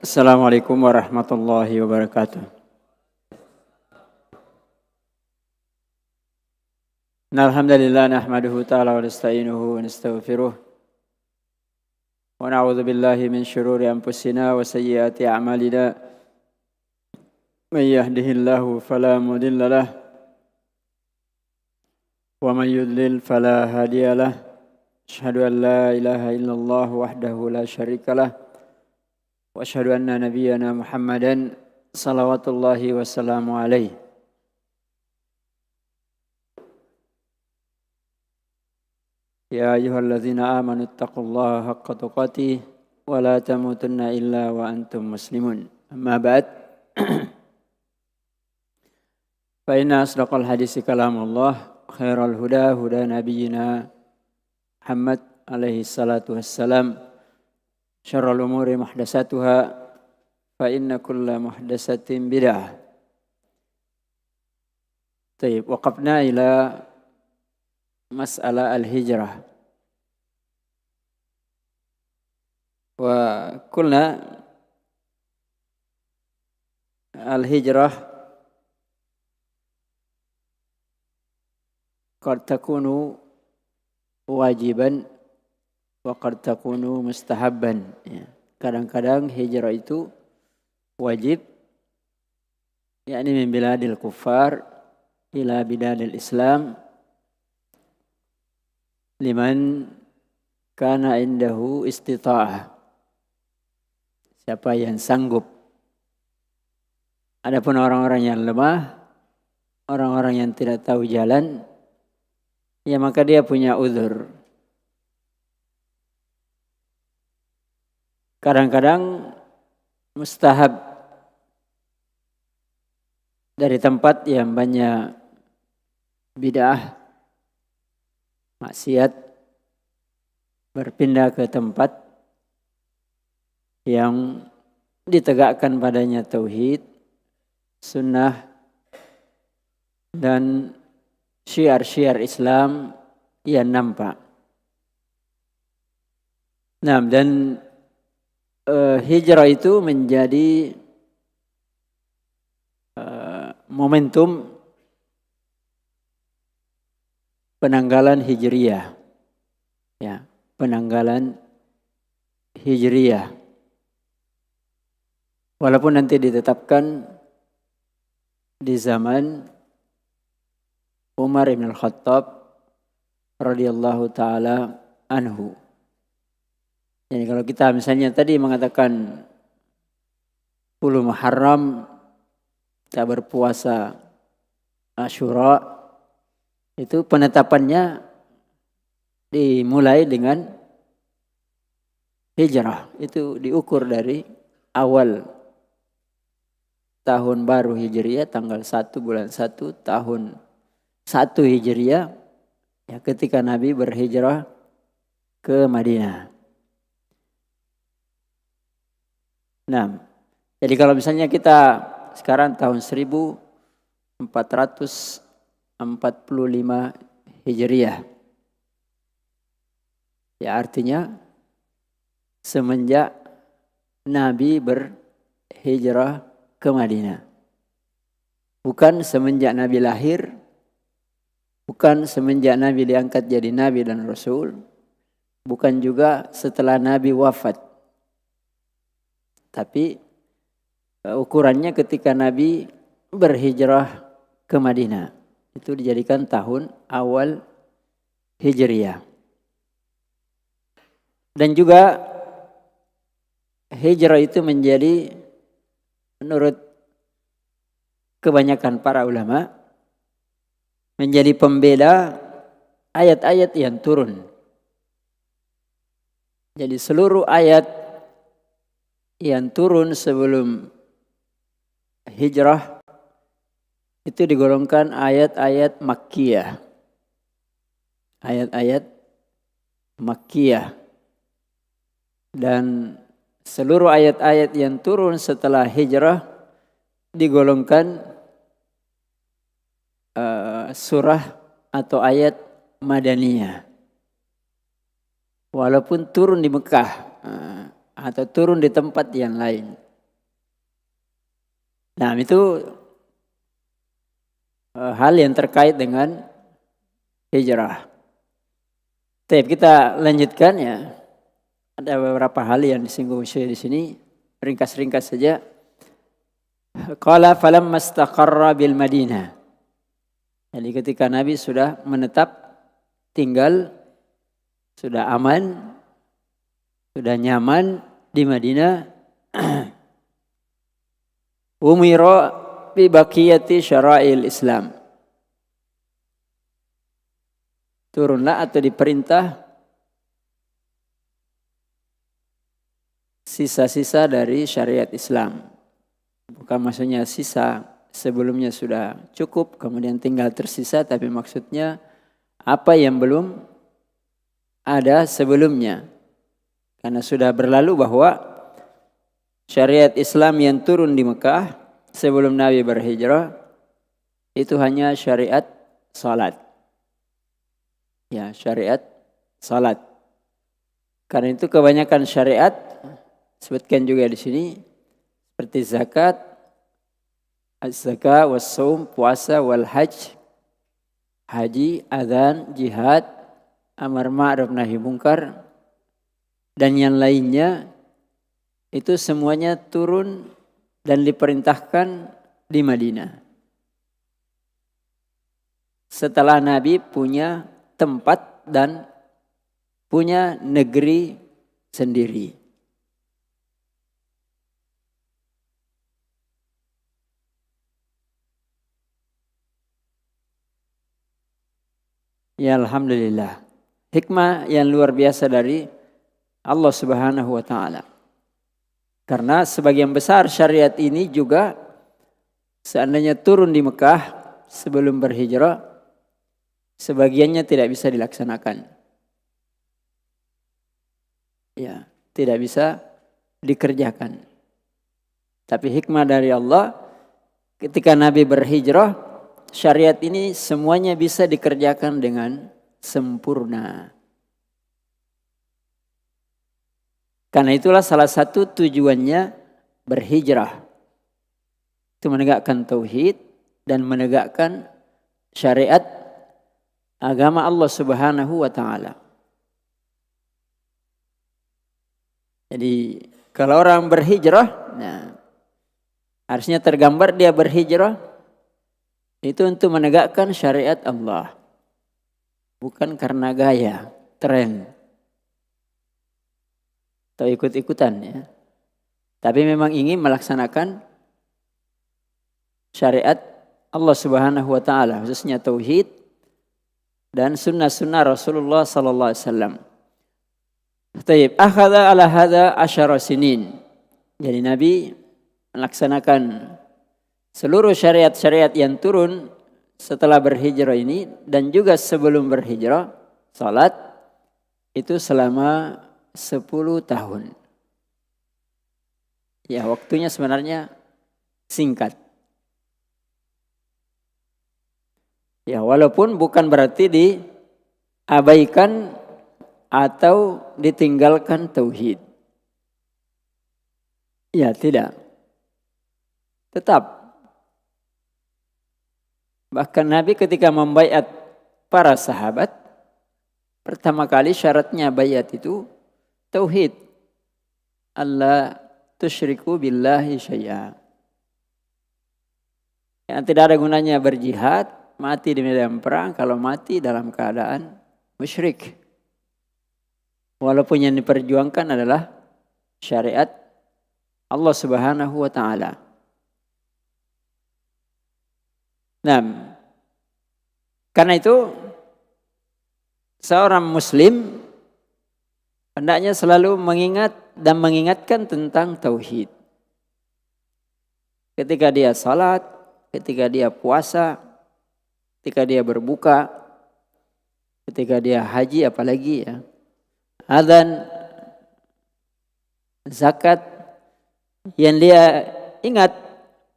Assalamualaikum warahmatullahi wabarakatuh. Alhamdulillah nahmaduhu ta'ala wa nasta'inuhu wa nastaghfiruh. Wa na'udzu billahi min syururi anfusina wa sayyiati a'malina. May yahdihillahu fala mudilla lah wa may yudlil fala hadiya lah. Asyhadu an la ilaha illallah wahdahu la syarika lah. Wa asyhadu anna nabiyyana Muhammadan salawatullahi wassalamu alaihi. Ya ayyuhalladzina amanu taqullaha haqqa tuqatih wa la tamutunna illa wa antum muslimun. Amma ba'd. Fa inna asdaqal hadisi kalamullah khairal huda huda nabiyyina Muhammad alaihi salatu wassalam. Syarrul umuri muhdatsatuha fa inna kulla muhdatsatin bid'ah. Tayyib, waqafna ila mas'alah al-hijrah. Wa kulna al-hijrah qad takunu wajiban wa qad takunu mustahabban. Kadang-kadang hijrah itu wajib, yakni min biladil kuffar ila biladil Islam liman kana indahu istita'ah. Siapa yang sanggup. Adapun orang-orang yang lemah, orang-orang yang tidak tahu jalan, ya maka dia punya uzur. Kadang-kadang mustahab dari tempat yang banyak bid'ah, maksiat, berpindah ke tempat yang ditegakkan padanya tauhid, sunnah, dan syiar-syiar Islam yang nampak. Nah, dan hijrah itu menjadi momentum penanggalan hijriyah. Ya, penanggalan hijriyah. Walaupun nanti ditetapkan di zaman Umar ibn al-Khattab radhiyallahu ta'ala anhu. Jadi kalau kita misalnya tadi mengatakan 10 Muharram kita berpuasa Asyura, itu penetapannya dimulai dengan hijrah. Itu diukur dari awal tahun baru Hijriah, tanggal 1 bulan 1 tahun 1 Hijriah, ya, ketika Nabi berhijrah ke Madinah. Nah, jadi kalau misalnya kita sekarang tahun 1445 Hijriah, ya artinya semenjak Nabi berhijrah ke Madinah. Bukan semenjak Nabi lahir, bukan semenjak Nabi diangkat jadi Nabi dan Rasul, bukan juga setelah Nabi wafat. Tapi ukurannya ketika Nabi berhijrah ke Madinah. Itu dijadikan tahun awal Hijriah. Dan juga hijrah itu menjadi, menurut kebanyakan para ulama, menjadi pembeda ayat-ayat yang turun. Jadi seluruh ayat yang turun sebelum hijrah itu digolongkan ayat-ayat Makkiyah. Ayat-ayat Makkiyah. Dan seluruh ayat-ayat yang turun setelah hijrah digolongkan surah atau ayat Madaniyah. Walaupun turun di Mekah atau turun di tempat yang lain. Nah, itu hal yang terkait dengan hijrah. Tapi kita lanjutkan ya. Ada beberapa hal yang disinggung Syekh di sini, ringkas-ringkas saja. Qala falamma istaqarra bil Madinah. Jadi ketika Nabi sudah menetap tinggal, sudah aman, sudah nyaman di Madinah, umira bi baqiyati syara'il Islam. Turunlah atau diperintah sisa-sisa dari syariat Islam. Bukan maksudnya sisa sebelumnya sudah cukup, kemudian tinggal tersisa, tapi maksudnya apa yang belum ada sebelumnya. Karena sudah berlalu bahwa syariat Islam yang turun di Mekah sebelum Nabi berhijrah itu hanya syariat salat. Ya, syariat salat. Karena itu kebanyakan syariat sebutkan juga di sini seperti zakat, az-zakah, was-shaum, puasa, wal hajj, haji, adzan, jihad, amar ma'ruf nahi munkar dan yang lainnya itu semuanya turun dan diperintahkan di Madinah. Setelah Nabi punya tempat dan punya negeri sendiri. Ya alhamdulillah. Hikmah yang luar biasa dari Allah Subhanahu wa taala. Karena sebagian besar syariat ini juga seandainya turun di Mekah sebelum berhijrah, sebagiannya tidak bisa dilaksanakan. Ya, tidak bisa dikerjakan. Tapi hikmah dari Allah, ketika Nabi berhijrah, syariat ini semuanya bisa dikerjakan dengan sempurna. Karena itulah salah satu tujuannya berhijrah. Itu menegakkan tauhid dan menegakkan syariat agama Allah Subhanahu wa taala. Jadi kalau orang berhijrah, nah, harusnya tergambar dia berhijrah itu untuk menegakkan syariat Allah. Bukan karena gaya, tren, atau ikut-ikutan ya. Tapi memang ingin melaksanakan syariat Allah Subhanahu wa taala, khususnya tauhid dan sunnah-sunnah Rasulullah sallallahu alaihi wasallam. Taib, akhadha ala hadha 10 sinin. Jadi Nabi melaksanakan seluruh syariat-syariat yang turun setelah berhijrah ini dan juga sebelum berhijrah, salat itu selama 10 tahun. Ya, waktunya sebenarnya singkat. Ya, walaupun bukan berarti diabaikan atau ditinggalkan tauhid. Ya, tidak. Tetap. Bahkan Nabi ketika membaiat para sahabat, pertama kali syaratnya baiat itu tauhid. Allah tusyriku billahi syai'a. Yang tidak ada gunanya berjihad, mati di medan perang kalau mati dalam keadaan musyrik. Walaupun yang diperjuangkan adalah syariat Allah Subhanahu wa taala. Nah, karena itu seorang muslim hendaknya selalu mengingat dan mengingatkan tentang tauhid. Ketika dia salat, ketika dia puasa, ketika dia berbuka, ketika dia haji apalagi ya. Adzan, zakat, yang dia ingat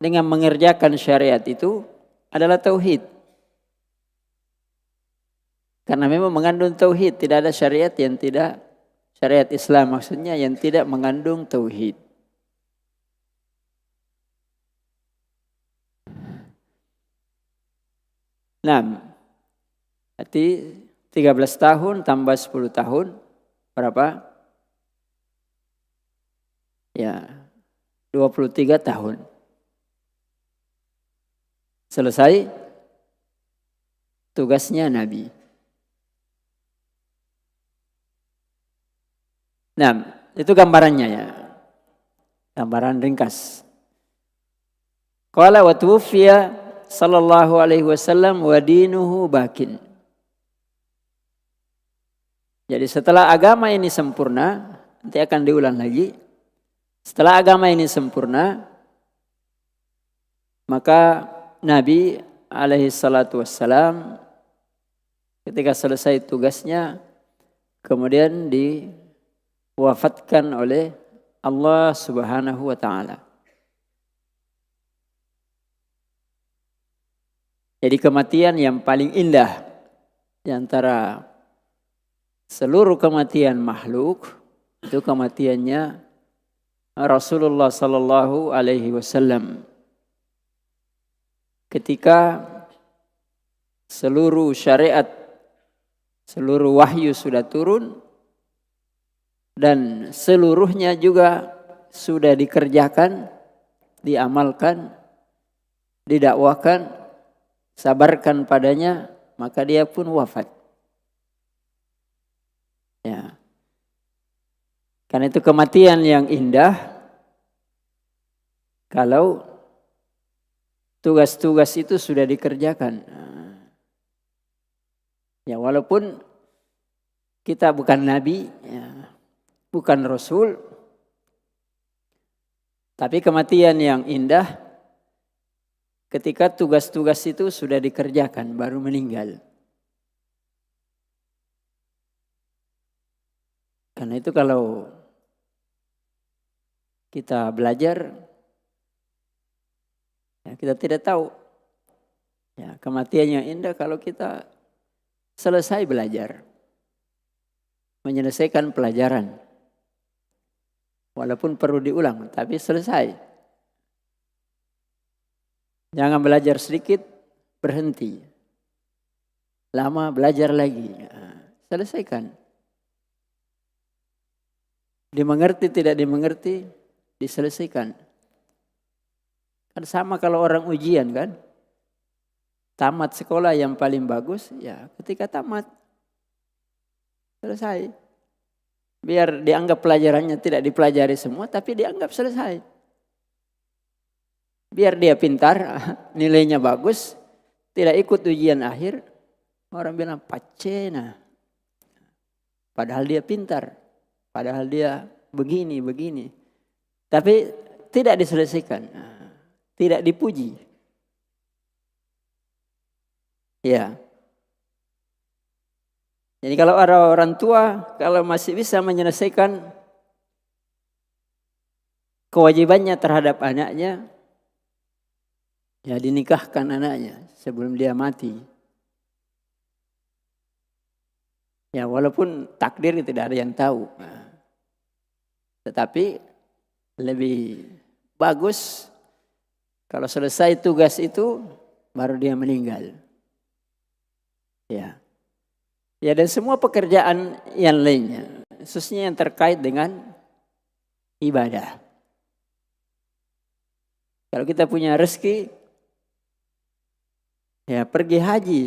dengan mengerjakan syariat itu adalah tauhid. Karena memang mengandung tauhid, tidak ada syariat yang tidak, syariat Islam maksudnya yang tidak mengandung tauhid. Nah, berarti 13 tahun tambah 10 tahun berapa? Ya, 23 tahun. Selesai tugasnya Nabi. Nah, itu gambarannya ya. Gambaran ringkas. Qala wa tuwfiya sallallahu alaihi wasallam wa dinuhu bakin. Jadi setelah agama ini sempurna, nanti akan diulang lagi. Setelah agama ini sempurna, maka Nabi alaihi salatu wassalam ketika selesai tugasnya kemudian diwafatkan oleh Allah Subhanahu wa taala. Jadi kematian yang paling indah di antara seluruh kematian makhluk itu kematiannya Rasulullah sallallahu alaihi wasallam. Ketika seluruh syariat, seluruh wahyu sudah turun dan seluruhnya juga sudah dikerjakan, diamalkan, didakwakan, sabarkan padanya, maka dia pun wafat. Ya. Karena itu kematian yang indah kalau tugas-tugas itu sudah dikerjakan. Ya, walaupun kita bukan nabi, ya, bukan rasul, tapi kematian yang indah ketika tugas-tugas itu sudah dikerjakan baru meninggal. Karena itu kalau kita belajar, ya kita tidak tahu ya, kematian yang indah kalau kita selesai belajar, menyelesaikan pelajaran. Walaupun perlu diulang, tapi selesai. Jangan belajar sedikit, berhenti. Lama belajar lagi, selesaikan. Dimengerti tidak dimengerti, diselesaikan. Kan sama kalau orang ujian kan. Tamat sekolah yang paling bagus, ya ketika tamat. Selesai. Biar dianggap pelajarannya tidak dipelajari semua, tapi dianggap selesai. Biar dia pintar, nilainya bagus, tidak ikut ujian akhir. Orang bilang pacena. Padahal dia pintar. Padahal dia begini. Tapi tidak diselesaikan. Tidak dipuji. Ya. Jadi kalau ada orang tua, kalau masih bisa menyelesaikan kewajibannya terhadap anaknya, ya dinikahkan anaknya sebelum dia mati. Ya walaupun takdir tidak ada yang tahu. Tetapi lebih bagus kalau selesai tugas itu baru dia meninggal. Ya. Ya dan semua pekerjaan yang lainnya, khususnya yang terkait dengan ibadah. Kalau kita punya rezeki, ya pergi haji.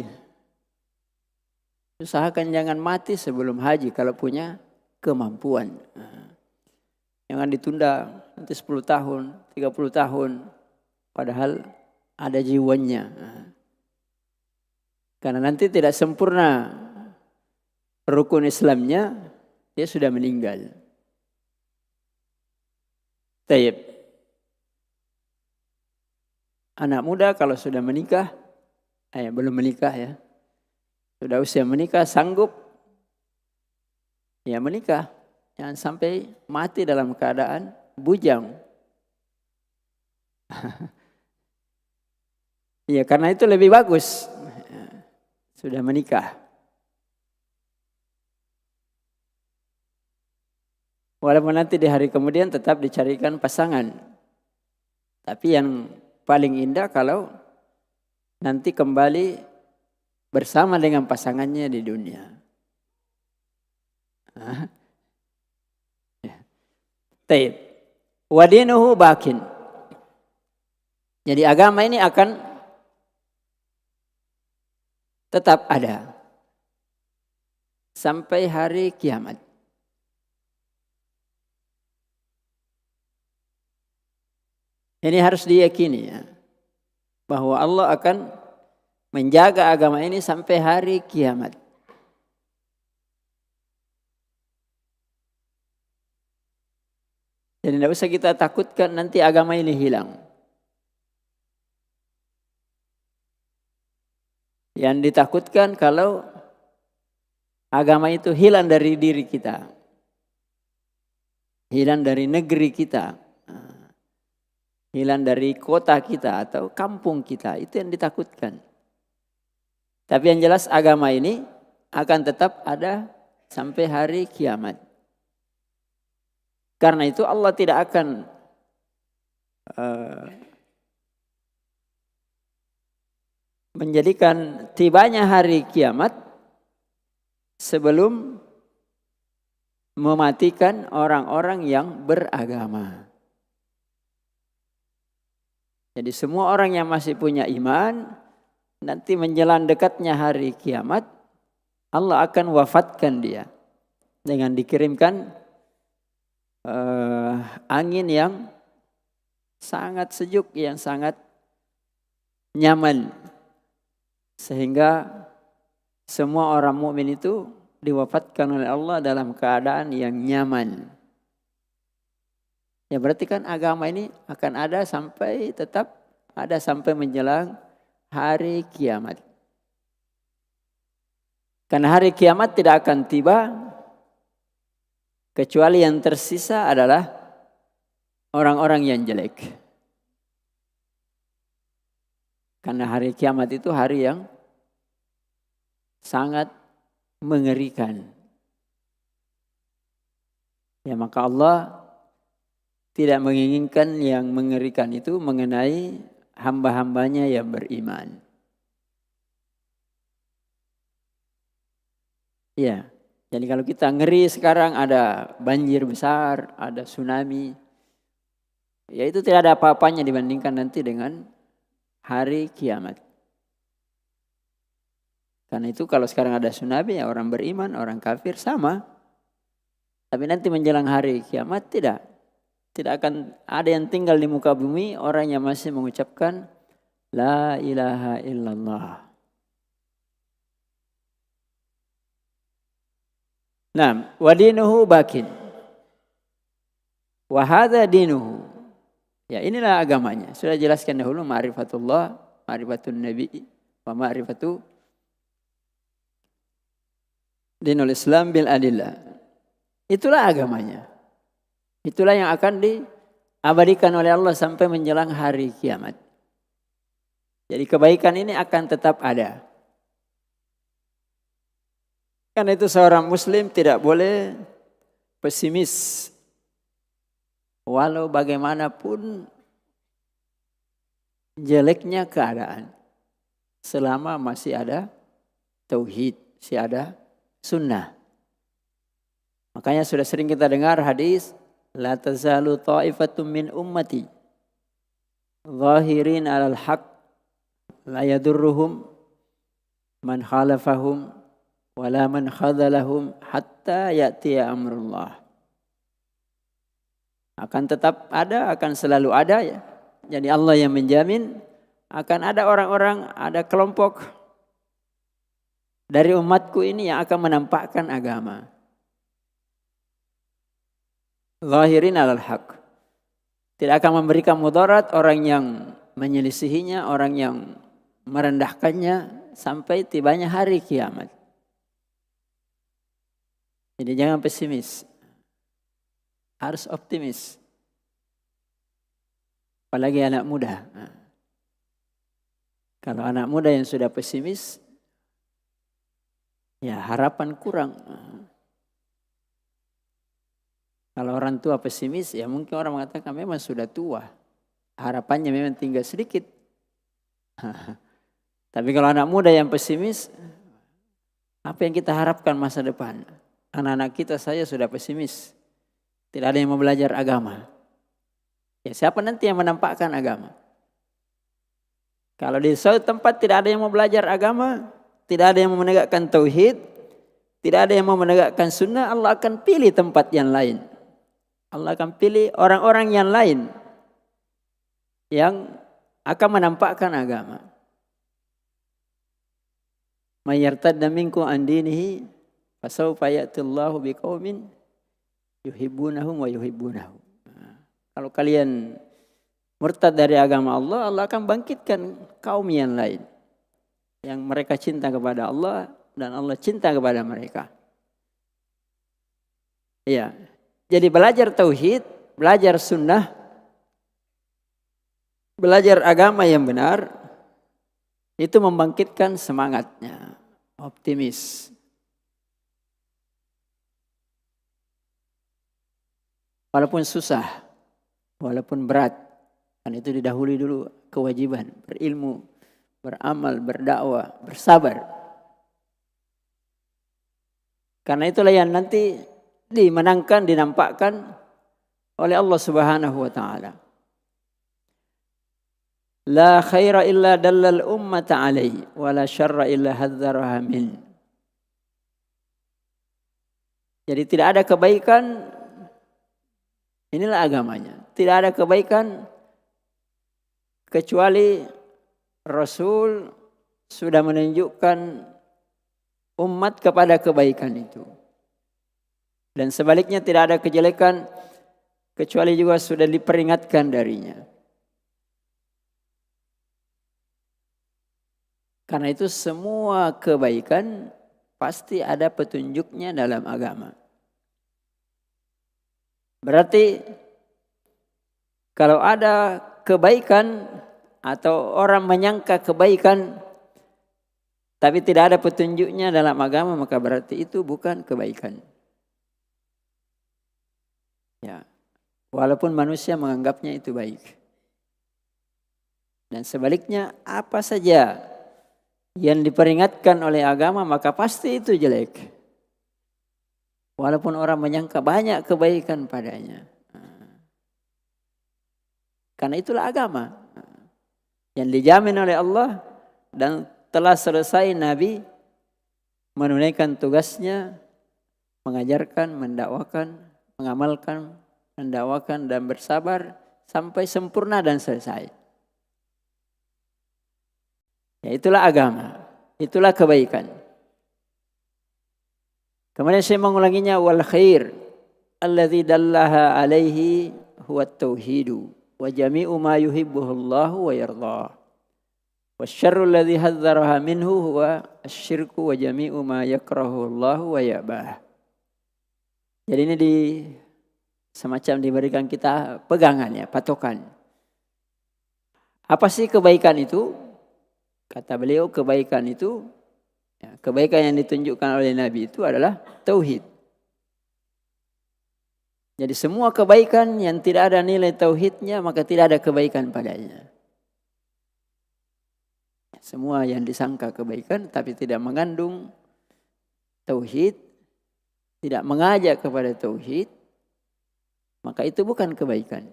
Usahakan jangan mati sebelum haji kalau punya kemampuan. Jangan ditunda nanti 10 tahun, 30 tahun. Padahal ada jiwanya. Karena nanti tidak sempurna rukun Islamnya, dia sudah meninggal. Taib. Anak muda kalau sudah menikah, belum menikah ya. Sudah usia menikah, sanggup, ya menikah. Jangan sampai mati dalam keadaan bujang. Ya karena itu lebih bagus. Sudah menikah. Walaupun nanti di hari kemudian tetap dicarikan pasangan. Tapi yang paling indah kalau nanti kembali bersama dengan pasangannya di dunia. Taib. Wadinuhu bakin. Jadi agama ini akan tetap ada sampai hari kiamat. Ini harus diyakini ya, bahwa Allah akan menjaga agama ini sampai hari kiamat. Jadi tidak usah kita takutkan nanti agama ini hilang. Yang ditakutkan kalau agama itu hilang dari diri kita. Hilang dari negeri kita. Hilang dari kota kita atau kampung kita. Itu yang ditakutkan. Tapi yang jelas agama ini akan tetap ada sampai hari kiamat. Karena itu Allah tidak akan menjadikan tibanya hari kiamat sebelum mematikan orang-orang yang beragama. Jadi semua orang yang masih punya iman, nanti menjelang dekatnya hari kiamat, Allah akan wafatkan dia dengan dikirimkan angin yang sangat sejuk, yang sangat nyaman, sehingga semua orang mukmin itu diwafatkan oleh Allah dalam keadaan yang nyaman. Ya berarti kan agama ini akan ada sampai tetap ada sampai menjelang hari kiamat. Karena hari kiamat tidak akan tiba kecuali yang tersisa adalah orang-orang yang jelek. Karena hari kiamat itu hari yang sangat mengerikan. Ya maka Allah tidak menginginkan yang mengerikan itu mengenai hamba-hambanya yang beriman. Ya, jadi kalau kita ngeri sekarang ada banjir besar, ada tsunami, ya itu tidak ada apa-apanya dibandingkan nanti dengan hari kiamat. Karena itu kalau sekarang ada tsunami ya orang beriman, orang kafir sama. Tapi nanti menjelang hari kiamat tidak akan ada yang tinggal di muka bumi orang yang masih mengucapkan La ilaha illallah. Nah, wadinuhu bakin. Wahada dinuhu. Ya inilah agamanya. Sudah jelaskan dahulu ma'rifatullah, ma'rifatun nabi, wa ma'rifatu dinul Islam bil adillah. Itulah agamanya. Itulah yang akan diabadikan oleh Allah sampai menjelang hari kiamat. Jadi kebaikan ini akan tetap ada. Karena itu seorang muslim tidak boleh pesimis. Walau bagaimanapun jeleknya keadaan. Selama masih ada tauhid, masih ada sunnah. Makanya sudah sering kita dengar hadis la tazalu ta'ifatum min ummati zahirin 'alal haqq la yadurruhum man khalafahum wala man khadhalahum hatta ya'tiya amrullah. Akan tetap ada, akan selalu ada ya. Jadi Allah yang menjamin akan ada orang-orang, ada kelompok dari umatku ini yang akan menampakkan agama. Zahirin alal haq. Tidak akan memberikan mudarat orang yang menyelisihinya, orang yang merendahkannya sampai tibanya hari kiamat. Jadi jangan pesimis. Harus optimis. Apalagi anak muda. Kalau anak muda yang sudah pesimis, ya harapan kurang. Kalau orang tua pesimis, ya mungkin orang mengatakan memang sudah tua. Harapannya memang tinggal sedikit. Tapi kalau anak muda yang pesimis, apa yang kita harapkan masa depan? Anak-anak kita saja sudah pesimis. Tidak ada yang mau belajar agama. Ya, siapa nanti yang menampakkan agama? Kalau di suatu tempat tidak ada yang mau belajar agama, tidak ada yang mau menegakkan tauhid, tidak ada yang mau menegakkan sunnah, Allah akan pilih tempat yang lain. Allah akan pilih orang-orang yang lain yang akan menampakkan agama. May yartadda minkum an dinihi fasawfa ya'tillahu biqaumin yuhibbunahum wa yuhibbunahu. Kalau kalian murtad dari agama Allah, Allah akan bangkitkan kaum yang lain yang mereka cinta kepada Allah dan Allah cinta kepada mereka. Iya. Jadi belajar tauhid, belajar sunnah, belajar agama yang benar, itu membangkitkan semangatnya, optimis. Walaupun susah, walaupun berat, kan itu didahului dulu kewajiban, berilmu, beramal, berdakwah, bersabar. Karena itulah yang nanti dimenangkan, dinampakkan oleh Allah Subhanahu wa taala. La khaira illa dallal ummata alaihi wa la syarra illa hadzaraha min. Jadi tidak ada kebaikan, inilah agamanya. Tidak ada kebaikan kecuali Rasul sudah menunjukkan umat kepada kebaikan itu. Dan sebaliknya tidak ada kejelekan kecuali juga sudah diperingatkan darinya. Karena itu semua kebaikan pasti ada petunjuknya dalam agama. Berarti kalau ada kebaikan atau orang menyangka kebaikan tapi tidak ada petunjuknya dalam agama, maka berarti itu bukan kebaikan. Ya, walaupun manusia menganggapnya itu baik. Dan sebaliknya, apa saja yang diperingatkan oleh agama maka pasti itu jelek. Walaupun orang menyangka banyak kebaikan padanya. Karena itulah agama yang dijamin oleh Allah dan telah selesai Nabi menunaikan tugasnya, mengajarkan, mendakwakan, mengamalkan, mendakwakan dan bersabar sampai sempurna dan selesai. Ya, itulah agama, itulah kebaikan. Kemudian saya mengulanginya, wal khair alladzi dallaha alaihi huwa tauhidu wa jami'u ma yuhibbuhullahu wa yardah. Wasyarru alladzi hadzaraha minhu huwa asyirku wa jami'u ma yakrahullahu wa ya'bah. Jadi ini semacam diberikan kita pegangan ya, patokan. Apa sih kebaikan itu? Kata beliau, kebaikan itu, ya, kebaikan yang ditunjukkan oleh Nabi itu adalah tauhid. Jadi semua kebaikan yang tidak ada nilai tauhidnya maka tidak ada kebaikan padanya. Semua yang disangka kebaikan tapi tidak mengandung tauhid, tidak mengajak kepada tauhid, maka itu bukan kebaikan.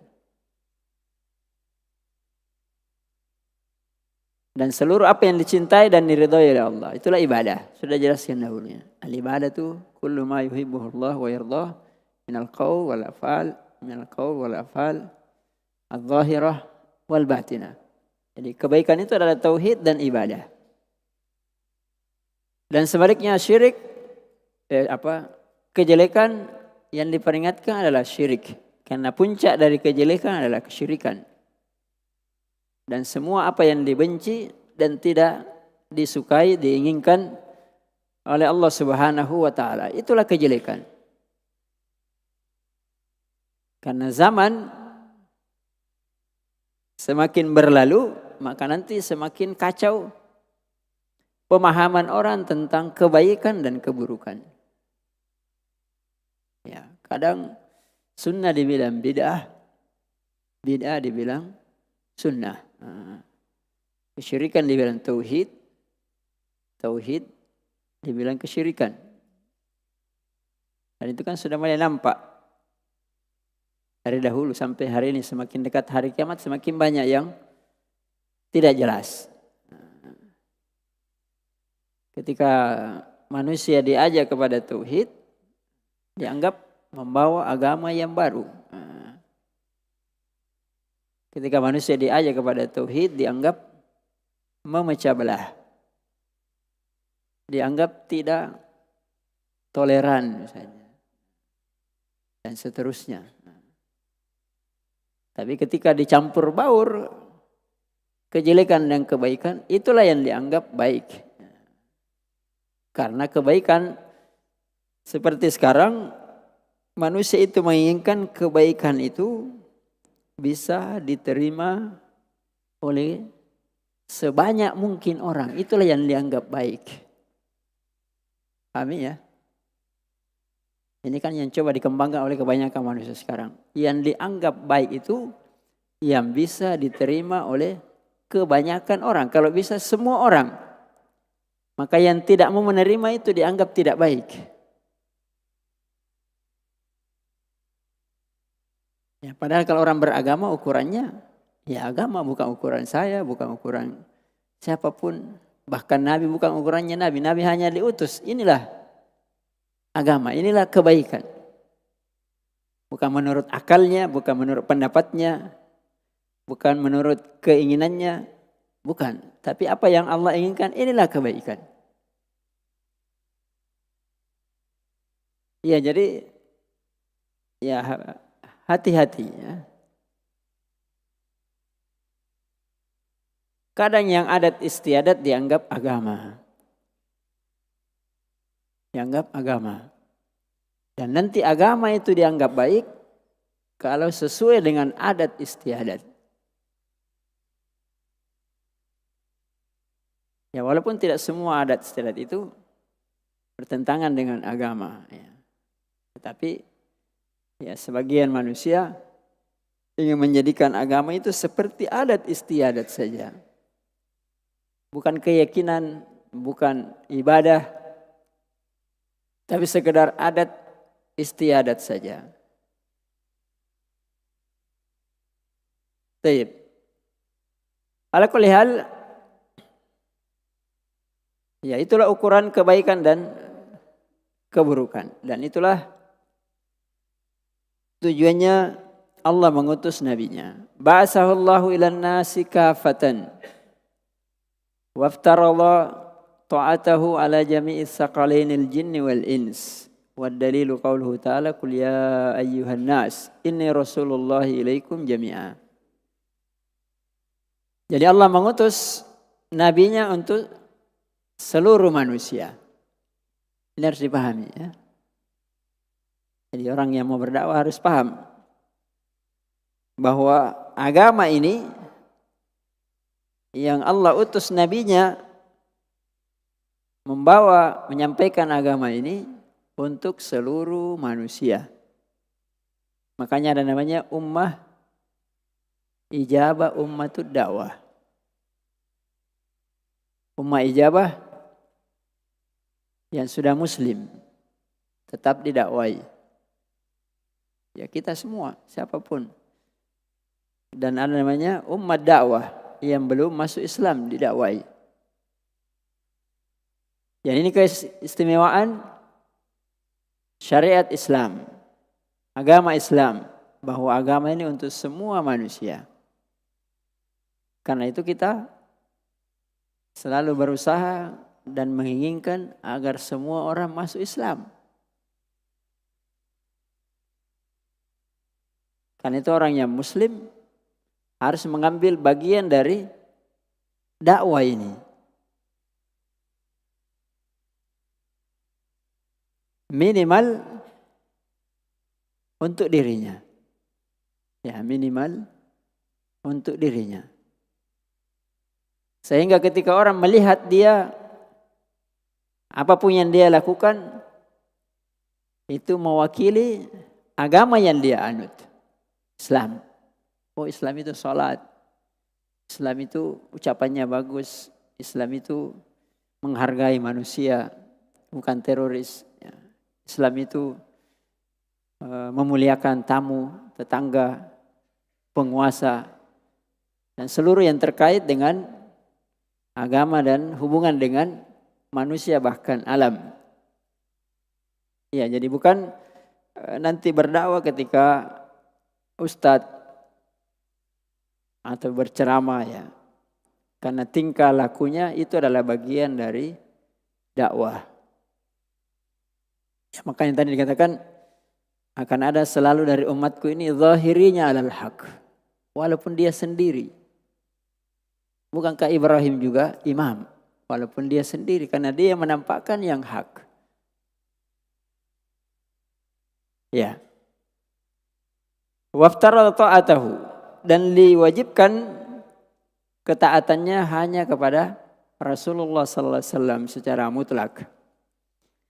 Dan seluruh apa yang dicintai dan diridhai oleh Allah, itulah ibadah. Sudah jelaskan dahulunya. Al-ibadatu kullu ma yuhibbuhullah wa yardah minal qaul wal afal, minal qaul wal afal adh-dhahirah wal batinah. Jadi kebaikan itu adalah tauhid dan ibadah. Dan sebaliknya syirik, kejelekan yang diperingatkan adalah syirik. Karena puncak dari kejelekan adalah kesyirikan. Dan semua apa yang dibenci dan tidak disukai, diinginkan oleh Allah Subhanahu wa taala, itulah kejelekan. Karena zaman semakin berlalu, maka nanti semakin kacau pemahaman orang tentang kebaikan dan keburukan. Ya, kadang sunnah dibilang bid'ah, bid'ah dibilang sunnah. Kesyirikan dibilang tauhid, tauhid dibilang kesyirikan. Dan itu kan sudah mulai nampak dari dahulu sampai hari ini. Semakin dekat hari kiamat semakin banyak yang tidak jelas. Ketika manusia diajak kepada tauhid, dianggap membawa agama yang baru. Ketika manusia diajak kepada tauhid, dianggap memecah belah. Dianggap tidak toleran misalnya. Dan seterusnya. Tapi ketika dicampur baur kejelekan dan kebaikan, itulah yang dianggap baik. Karena kebaikan seperti sekarang, manusia itu menginginkan kebaikan itu bisa diterima oleh sebanyak mungkin orang. Itulah yang dianggap baik. Paham ya? Ini kan yang coba dikembangkan oleh kebanyakan manusia sekarang. Yang dianggap baik itu yang bisa diterima oleh kebanyakan orang. Kalau bisa semua orang. Maka yang tidak mau menerima itu dianggap tidak baik. Ya, padahal kalau orang beragama ukurannya, ya agama bukan ukuran saya, bukan ukuran siapapun. Bahkan Nabi bukan ukurannya Nabi. Nabi hanya diutus. Inilah agama, inilah kebaikan. Bukan menurut akalnya, bukan menurut pendapatnya, bukan menurut keinginannya, bukan. Tapi apa yang Allah inginkan, inilah kebaikan. Ya, jadi ya hati-hati ya. Kadang yang adat istiadat dianggap agama. Dianggap agama. Dan nanti agama itu dianggap baik kalau sesuai dengan adat istiadat. Ya, walaupun tidak semua adat istiadat itu bertentangan dengan agama. Ya. Tetapi ya sebagian manusia ingin menjadikan agama itu seperti adat istiadat saja. Bukan keyakinan, bukan ibadah, tapi sekedar adat istiadat saja. Baik. Ala kulli hal, ya itulah ukuran kebaikan dan keburukan. Dan itulah tujuannya Allah mengutus nabinya. Ba'asahullahu ilan nasi kafatan. Waftarallah ta'atahu ala jami'is saqalainil jinni wal ins. Wad dalilu qauluhu ta'ala qul ya ayyuhan nas inni rasulullahi ilaikum jami'a. Jadi Allah mengutus nabinya untuk seluruh manusia. Ini harus dipahami ya. Jadi orang yang mau berdakwah harus paham bahwa agama ini yang Allah utus nabinya membawa, menyampaikan agama ini untuk seluruh manusia. Makanya ada namanya ummah ijabah, ummatud dakwah. Ummah ijabah yang sudah muslim tetap didakwai. Ya kita semua, siapapun. Dan ada namanya umat dakwah yang belum masuk Islam didakwai. Jadi ini keistimewaan syariat Islam, agama Islam, bahwa agama ini untuk semua manusia. Karena itu kita selalu berusaha dan menginginkan agar semua orang masuk Islam. Karena itu orang yang muslim harus mengambil bagian dari dakwah ini. Minimal untuk dirinya. Ya, minimal untuk dirinya. Sehingga ketika orang melihat dia, apapun yang dia lakukan, itu mewakili agama yang dia anut. Islam. Oh, Islam itu salat. Islam itu ucapannya bagus. Islam itu menghargai manusia, bukan teroris. Ya. Islam itu memuliakan tamu, tetangga, penguasa, dan seluruh yang terkait dengan agama dan hubungan dengan manusia bahkan alam. Ya, jadi bukan nanti berdakwah ketika ustadz atau berceramah ya. Karena tingkah lakunya itu adalah bagian dari dakwah. Ya, makanya tadi dikatakan akan ada selalu dari umatku ini zahirinya alal haq. Walaupun dia sendiri. Bukankah Ibrahim juga imam? Walaupun dia sendiri. Karena dia menampakkan yang hak. Ya. Waftarada ta'atahu. Dan diwajibkan ketaatannya hanya kepada Rasulullah sallallahu alaihi wasallam secara mutlak.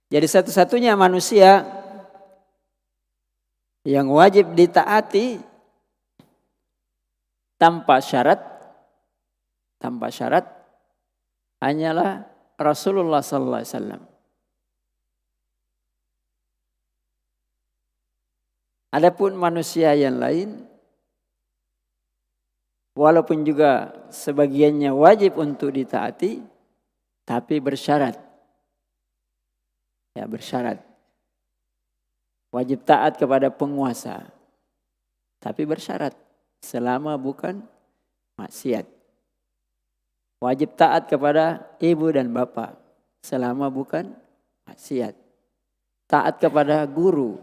Jadi satu-satunya manusia yang wajib ditaati tanpa syarat hanyalah Rasulullah sallallahu alaihi wasallam. Adapun manusia yang lain walaupun juga sebagiannya wajib untuk ditaati tapi bersyarat. Ya, bersyarat. Wajib taat kepada penguasa. Tapi bersyarat. Selama bukan maksiat. Wajib taat kepada ibu dan bapak. Selama bukan maksiat. Taat kepada guru.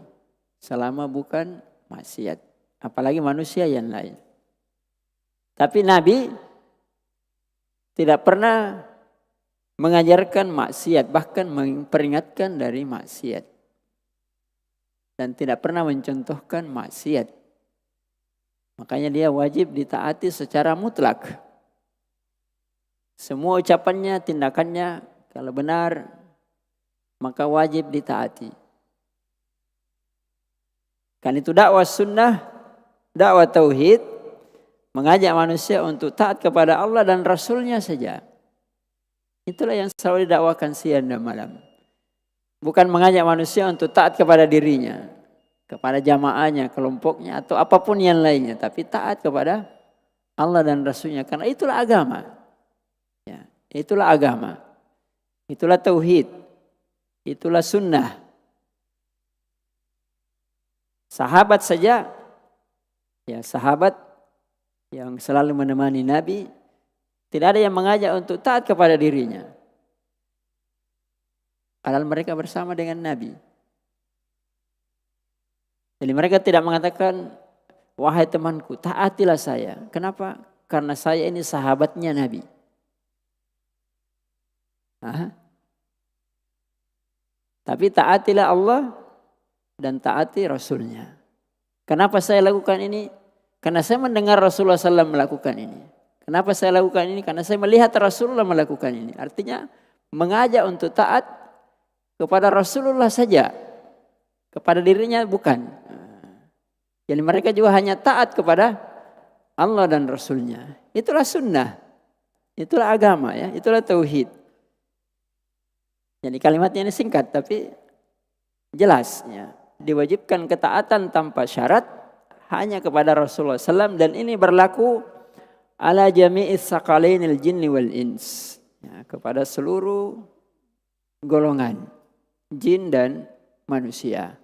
Selama bukan maksiat. Apalagi manusia yang lain. Tapi Nabi tidak pernah mengajarkan maksiat. Bahkan memperingatkan dari maksiat. Dan tidak pernah mencontohkan maksiat. Makanya dia wajib ditaati secara mutlak. Semua ucapannya, tindakannya, kalau benar, maka wajib ditaati. Kan itu dakwah sunnah, dakwah tauhid, mengajak manusia untuk taat kepada Allah dan Rasulnya saja. Itulah yang selalu didakwakan siang dan malam. Bukan mengajak manusia untuk taat kepada dirinya, kepada jamaahnya, kelompoknya, atau apapun yang lainnya. Tapi taat kepada Allah dan Rasulnya. Karena itulah agama. Ya, itulah agama. Itulah tauhid. Itulah sunnah. Sahabat saja, ya sahabat yang selalu menemani Nabi, tidak ada yang mengajak untuk taat kepada dirinya. Padahal mereka bersama dengan Nabi. Jadi mereka tidak mengatakan, wahai temanku, taatilah saya. Kenapa? Karena saya ini sahabatnya Nabi. Tapi taatilah Allah dan taati Rasulnya. Kenapa saya lakukan ini? Karena saya mendengar Rasulullah SAW melakukan ini. Kenapa saya lakukan ini? Karena saya melihat Rasulullah melakukan ini. Artinya mengajak untuk taat kepada Rasulullah saja. Kepada dirinya bukan. Jadi mereka juga hanya taat kepada Allah dan Rasulnya. Itulah sunnah. Itulah agama ya. Itulah tauhid. Jadi kalimatnya ini singkat tapi jelas ya. Diwajibkan ketaatan tanpa syarat hanya kepada Rasulullah SAW. Dan ini berlaku ala jami'is saqalainil jinni wal ins. Ya, kepada seluruh golongan. Jin dan manusia.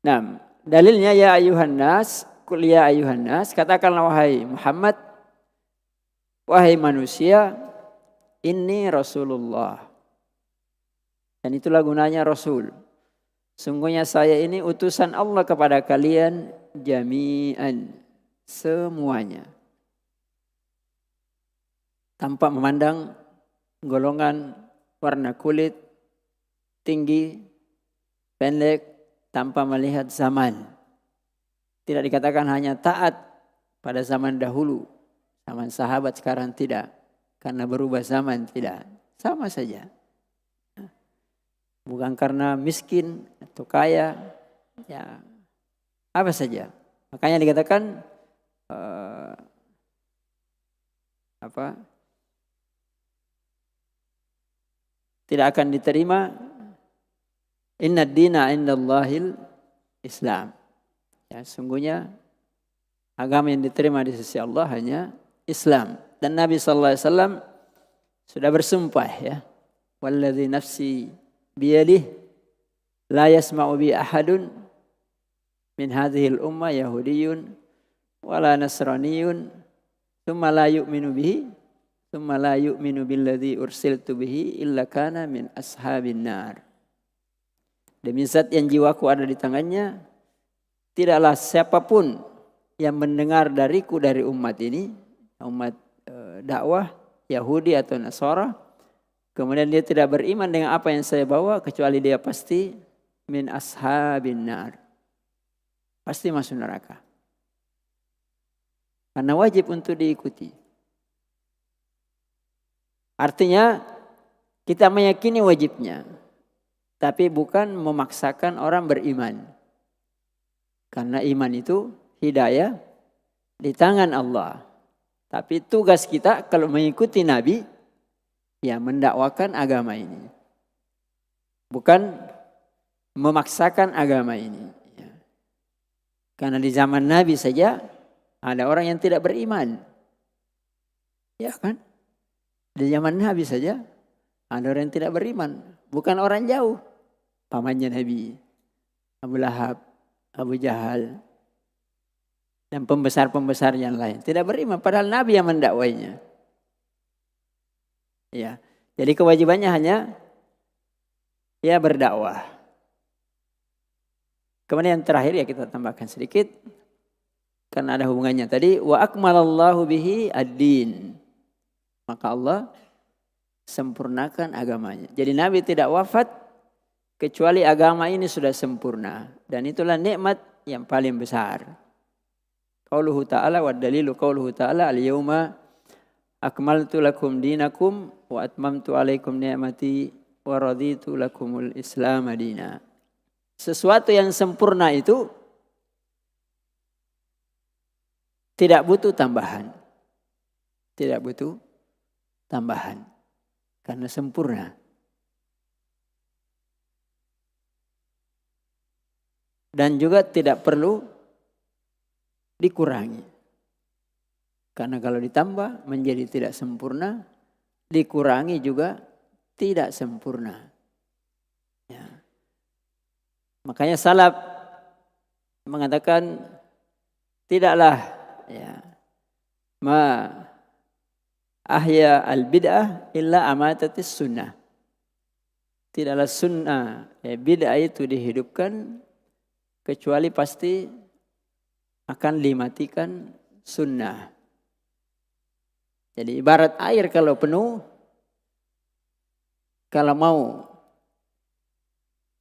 Nah, dalilnya ya ayuhan nas, qul ya ayuhan nas, katakanlah wahai Muhammad, wahai manusia, inni Rasulullah. Dan itulah gunanya Rasul. Sungguhnya saya ini utusan Allah kepada kalian jami'an, semuanya. Tanpa memandang golongan, warna kulit, tinggi, pendek, tanpa melihat zaman. Tidak dikatakan hanya taat pada zaman dahulu. Zaman sahabat sekarang tidak. Karena berubah zaman tidak. Sama saja. Bukan karena miskin atau kaya. Ya, apa saja. Makanya dikatakan tidak akan diterima. Inna dina indallahil Islam. Ya, sungguhnya agama yang diterima di sisi Allah hanya Islam. Dan Nabi SAW sudah bersumpah, ya, walladzi nafsi biyadih la yasma'u bi ahadun min hadhil ummah yahudiyyun wala nasraniyyun thumma la yu'minu bihi thumma la yu'minu billadzi ursiltu bihi illa kana min ashabin nar. Demi zat yang jiwaku ada di tangannya, tidaklah siapapun yang mendengar dariku dari umat ini, umat dakwah Yahudi atau Nasara, kemudian dia tidak beriman dengan apa yang saya bawa, kecuali dia pasti min ashabin nar, pasti masuk neraka. Karena wajib untuk diikuti. Artinya kita meyakini wajibnya, tapi bukan memaksakan orang beriman. Karena iman itu hidayah di tangan Allah. Tapi tugas kita kalau mengikuti Nabi, ya mendakwakan agama ini. Bukan memaksakan agama ini. Ya. Karena di zaman Nabi saja ada orang yang tidak beriman. Ya kan? Di zaman Nabi saja ada orang yang tidak beriman. Bukan orang jauh. Pamannya Nabi, Abu Lahab, Abu Jahal, dan pembesar-pembesar yang lain. Tidak beriman, padahal Nabi yang mendakwainya. Ya, jadi kewajibannya hanya ya berdakwah. Kemudian yang terakhir ya kita tambahkan sedikit, karena ada hubungannya tadi. Wa akmalallahu bihi ad-din. Maka Allah sempurnakan agamanya. Jadi Nabi tidak wafat kecuali agama ini sudah sempurna. Dan itulah nikmat yang paling besar. Qauluhu ta'ala wa dalilu qauluhu ta'ala al-yawma akmaltu lakum dinakum wa atmamtu alaikum ni'mati wa raditu lakumul islam madina. Sesuatu yang sempurna itu tidak butuh tambahan. Tidak butuh tambahan. Karena sempurna. Dan juga tidak perlu dikurangi. Karena kalau ditambah menjadi tidak sempurna, dikurangi juga tidak sempurna. Ya. Makanya salaf mengatakan tidaklah ya ma ahya al-bid'ah illa amatatis sunnah. Tidaklah sunnah, ya, bid'ah itu dihidupkan kecuali pasti akan dimatikan sunnah. Jadi ibarat air kalau penuh, kalau mau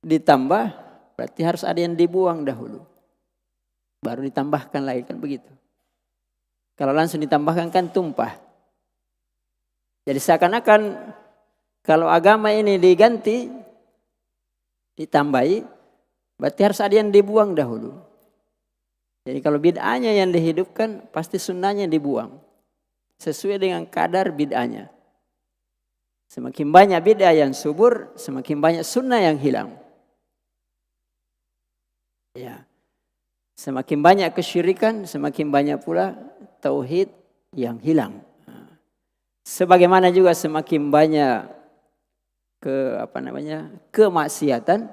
ditambah berarti harus ada yang dibuang dahulu. Baru ditambahkan lagi, kan begitu. Kalau langsung ditambahkan kan tumpah. Jadi seakan-akan kalau agama ini diganti, ditambahi, berarti harus ada yang dibuang dahulu. Jadi kalau bid'ahnya yang dihidupkan, pasti sunnahnya dibuang. Sesuai dengan kadar bid'ahnya. Semakin banyak bid'ah yang subur, semakin banyak sunnah yang hilang. Ya. Semakin banyak kesyirikan, semakin banyak pula tauhid yang hilang. Sebagaimana juga semakin banyak kemaksiatan,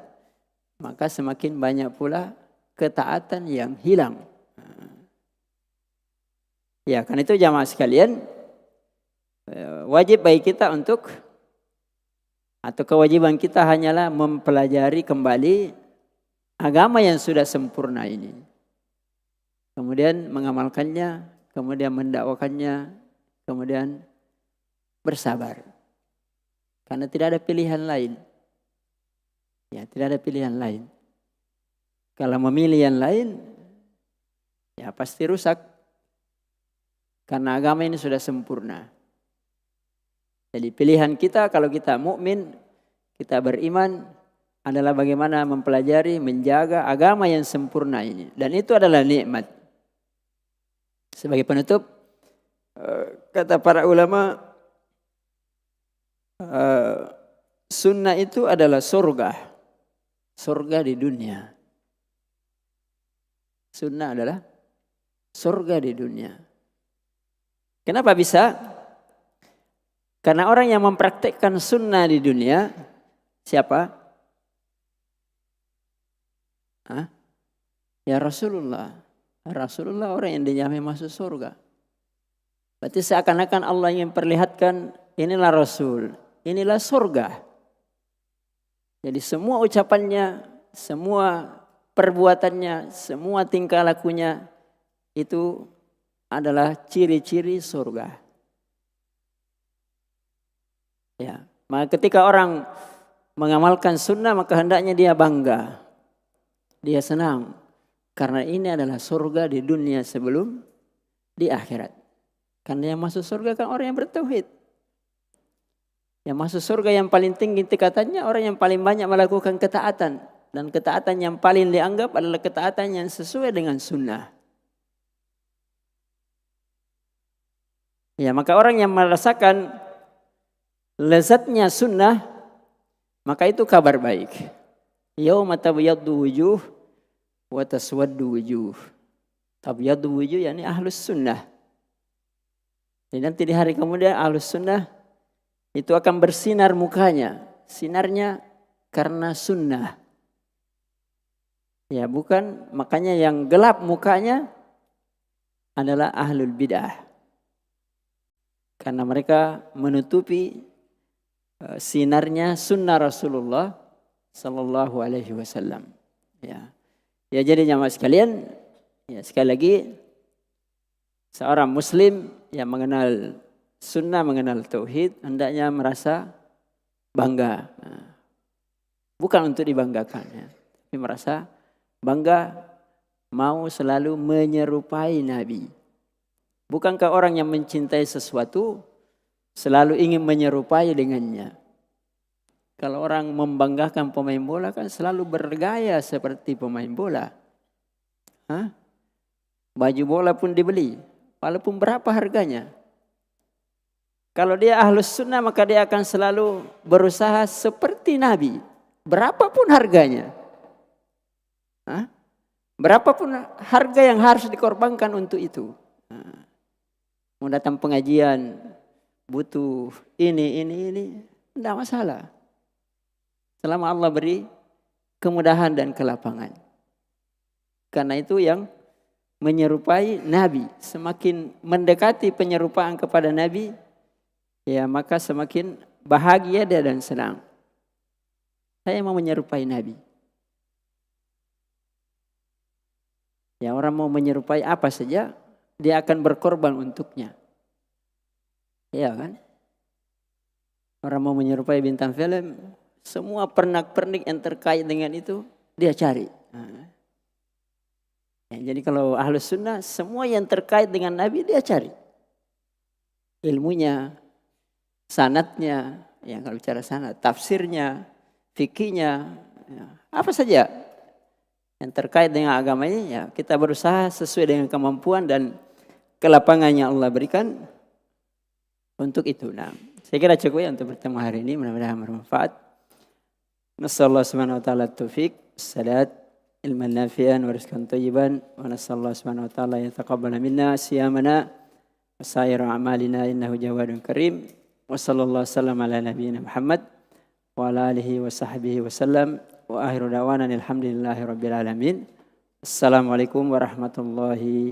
maka semakin banyak pula ketaatan yang hilang. Ya, karena itu jamaah sekalian, wajib bagi kita atau kewajiban kita hanyalah mempelajari kembali agama yang sudah sempurna ini. Kemudian mengamalkannya, kemudian mendakwakannya, kemudian bersabar. Karena tidak ada pilihan lain. Ya, tidak ada pilihan lain. Kalau memilih yang lain, ya pasti rusak. Karena agama ini sudah sempurna. Jadi pilihan kita kalau kita mukmin, kita beriman, adalah bagaimana mempelajari, menjaga agama yang sempurna ini. Dan itu adalah nikmat. Sebagai penutup, Kata para ulama, sunnah itu adalah surga di dunia. Sunnah adalah surga di dunia. Kenapa bisa? Karena orang yang mempraktikkan sunnah di dunia, siapa? Ya Rasulullah. Rasulullah orang yang dijamin masuk surga. Berarti seakan-akan Allah ingin perlihatkan, inilah Rasul, inilah surga. Jadi semua ucapannya, semua perbuatannya, semua tingkah lakunya itu adalah ciri-ciri surga. Ya, maka ketika orang mengamalkan sunnah, maka hendaknya dia bangga, dia senang, karena ini adalah surga di dunia sebelum di akhirat. Karena yang masuk surga kan orang yang bertauhid. Yang masuk surga yang paling tinggi tingkatannya orang yang paling banyak melakukan ketaatan. Dan ketaatan yang paling dianggap adalah ketaatan yang sesuai dengan sunnah. Ya, maka orang yang merasakan lezatnya sunnah, maka itu kabar baik. Yauma tabyaddu wujuh wa taswaddu wujuh. Tabyaddu wujuh yakni ahlus sunnah. Dan nanti di hari kemudian ahlus sunnah itu akan bersinar mukanya. Sinarnya karena sunnah. Ya, bukan, makanya yang gelap mukanya adalah ahlul bid'ah. Karena mereka menutupi sinarnya sunnah Rasulullah sallallahu alaihi wasallam. Ya. Ya, jadi jamaah sekalian, ya sekali lagi seorang muslim yang mengenal sunnah, mengenal tauhid, hendaknya merasa bangga. Bukan untuk dibanggakan, ya, tapi merasa bangga, mau selalu menyerupai Nabi. Bukankah orang yang mencintai sesuatu selalu ingin menyerupai dengannya? Kalau orang membanggakan pemain bola kan selalu bergaya seperti pemain bola. Baju bola pun dibeli, walaupun berapa harganya. Kalau dia ahlus sunnah maka dia akan selalu berusaha seperti Nabi, berapapun harganya. Berapapun harga yang harus dikorbankan untuk itu. Mau datang pengajian, butuh ini, tidak masalah. Selama Allah beri kemudahan dan kelapangan. Karena itu yang menyerupai Nabi. Semakin mendekati penyerupaan kepada Nabi, ya maka semakin bahagia dia dan senang. Saya mau menyerupai Nabi. Ya, orang mau menyerupai apa saja, dia akan berkorban untuknya. Iya kan? Orang mau menyerupai bintang film, semua pernak-pernik yang terkait dengan itu dia cari. Ya, jadi kalau ahlus sunnah, semua yang terkait dengan Nabi dia cari. Ilmunya, sanadnya, ya kalau bicara sanad, tafsirnya, fikihnya, ya, apa saja yang terkait dengan agamanya, ya kita berusaha sesuai dengan kemampuan dan kelapangan yang Allah berikan untuk itu. Nah, saya kira cukup ya untuk bertemu hari ini, mudah-mudahan bermanfaat. Nasallahu subhanahu wa ta'ala taufiq, sadat, ilman nafi'an, wa rizqan thayyiban, wa nasallahu subhanahu wa ta'ala yataqabbala minna siyamana wa sa'iru a'malina innahu jawadun karim. Wa sallallahu sallam ala nabiyyina Muhammad wa ala alihi wa sahbihi wa sallam. Wa akhiru da'wana alhamdulillahi rabbil alamin. Assalamualaikum warahmatullahi